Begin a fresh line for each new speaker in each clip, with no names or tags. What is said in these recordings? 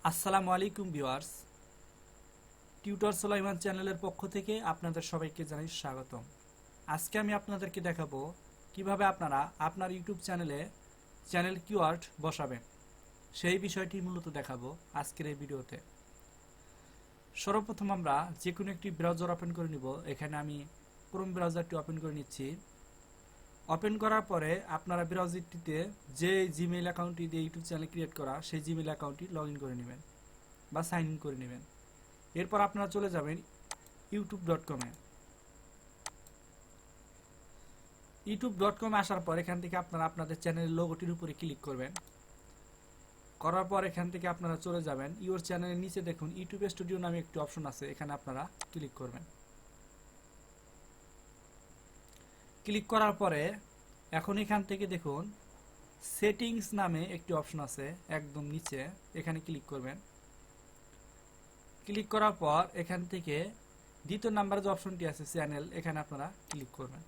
আসসালামু আলাইকুম viewers, tutor Sulaiman চ্যানেলের পক্ষ থেকে আপনাদের সবাইকে জানাই স্বাগতম। আজকে আমি আপনাদেরকে দেখাবো কিভাবে আপনারা আপনার ইউটিউব চ্যানেল কিওয়ার্ড বসাবেন। সেই বিষয়টি মূলত দেখাবো আজকের এই ভিডিওতে। সর্বপ্রথম আমরা যে কোনো একটি ব্রাউজার ওপেন করে নিব। এখানে আমি ক্রোম ব্রাউজারটি ওপেন করে নিচ্ছি। ওপেন করার পরে আপনারা ব্রাউজারটিতে যে জিমেইল অ্যাকাউন্টটি দিয়ে ইউটিউব চ্যানেল ক্রিয়েট করা সেই জিমেইল অ্যাকাউন্টটি লগ ইন করে নেবেন বা সাইন ইন করে নেবেন। এরপর আপনারা চলে যাবেন youtube.com-এ। youtube.com আসার পর এখান থেকে আপনারা আপনাদের চ্যানেলের লোগোটির উপরে ক্লিক করবেন। করার পর এখান থেকে আপনারা চলে যাবেন ইউর চ্যানেলের নিচে দেখুন ইউটিউব স্টুডিও নামে একটি অপশন আছে, এখানে আপনারা ক্লিক করবেন। ক্লিক করার পরে এখন এখান থেকে দেখুন সেটিংস নামে একটি অপশন আছে একদম নিচে, এখানে ক্লিক করবেন। ক্লিক করার পর এখান থেকে দ্বিতীয় নাম্বার যে অপশনটি আছে চ্যানেল, এখানে আপনারা ক্লিক করবেন।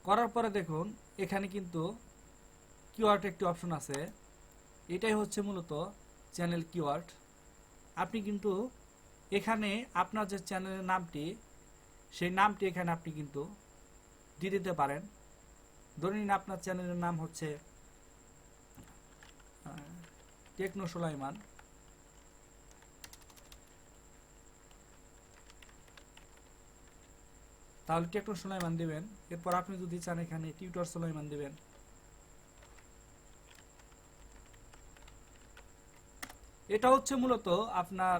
করার পরে দেখুন এখানে কিন্তু কিওয়ার্ড একটি অপশন আছে, এটাই হচ্ছে মূলত চ্যানেল কিওয়ার্ড। আপনি কিন্তু এখানে আপনার যে চ্যানেলের নামটি সেই নামটি এখানে আপনি কিন্তু দিয়ে দিতে পারেন। ধরে নিন আপনার চ্যানেলের নাম হচ্ছে টেকনো সুলাইমান, তাহলে টেকনো সুলাইমান দিবেন। এরপর আপনি যদি চান এখানে টিউটর সুলাইমান দিবেন। এটা হচ্ছে মূলত আপনার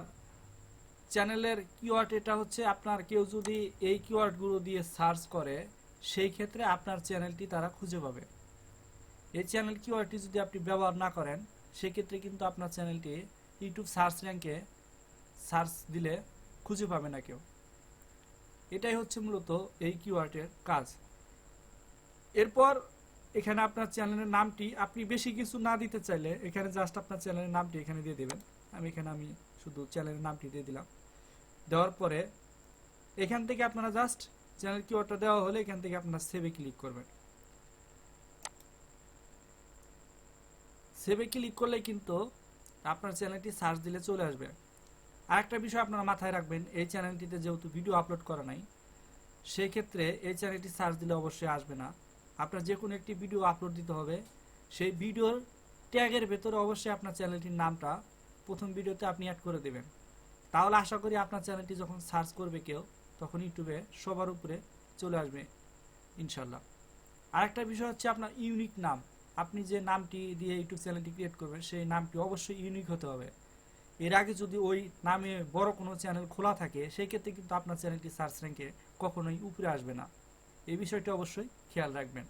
চ্যানেলের কিওয়ার্ড। এটা হচ্ছে আপনার কেউ যদি এই কিওয়ার্ডগুলো দিয়ে সার্চ করে সেই ক্ষেত্রে আপনার চ্যানেলটি তারা খুঁজে পাবে। এই চ্যানেল কিওয়ার্ডটি যদি আপনি ব্যবহার না করেন সেক্ষেত্রে কিন্তু আপনার চ্যানেলটি ইউটিউব সার্চ র্যাঙ্কে সার্চ দিলে খুঁজে পাবে না কেউ। এটাই হচ্ছে মূলত এই কিওয়ার্ডের কাজ। এরপর এখানে আপনার চ্যানেলের নামটি আপনি বেশি কিছু না দিতে চাইলে এখানে জাস্ট আপনার চ্যানেলের নামটি এখানে দিয়ে দেবেন। আমি শুধু চ্যানেলের নামটি দিয়ে দিলাম। দেওয়ার পরে এখান থেকে আপনারা জাস্ট চ্যানেল কিওয়ার্ডটা দেওয়া হলে এখান থেকে আপনারা সেভে ক্লিক করবেন। সেভে ক্লিক করলে কিন্তু আপনার চ্যানেলটি সার্চ দিলে চলে আসবে। আরেকটা বিষয় আপনারা মাথায় রাখবেন, এই চ্যানেলটিতে যেহেতু ভিডিও আপলোড করা নাই সেই ক্ষেত্রে এই চ্যানেলটি সার্চ দিলে অবশ্যই আসবে না। আপনার যে কোনো একটি ভিডিও আপলোড দিতে হবে, সেই ভিডিওর ট্যাগের ভেতরে অবশ্যই আপনার চ্যানেলটির নামটা প্রথম ভিডিওতে আপনি অ্যাড করে দেবেন। তাহলে আশা করি আপনার চ্যানেলটি যখন সার্চ করবে কেউ তখন ইউটিউবে সবার উপরে চলে আসবে ইনশাল্লাহ। আরেকটা বিষয় হচ্ছে আপনার ইউনিক নাম। আপনি যে নামটি দিয়ে ইউটিউব চ্যানেলটি ক্রিয়েট করবেন সেই নামটি অবশ্যই ইউনিক হতে হবে। এর আগে যদি ওই নামে বড় কোনো চ্যানেল খোলা থাকে সেই ক্ষেত্রে কিন্তু আপনার চ্যানেলটি সার্চ র্যাঙ্কে কখনোই উপরে আসবে না। এই বিষয়টি অবশ্যই খেয়াল রাখবেন।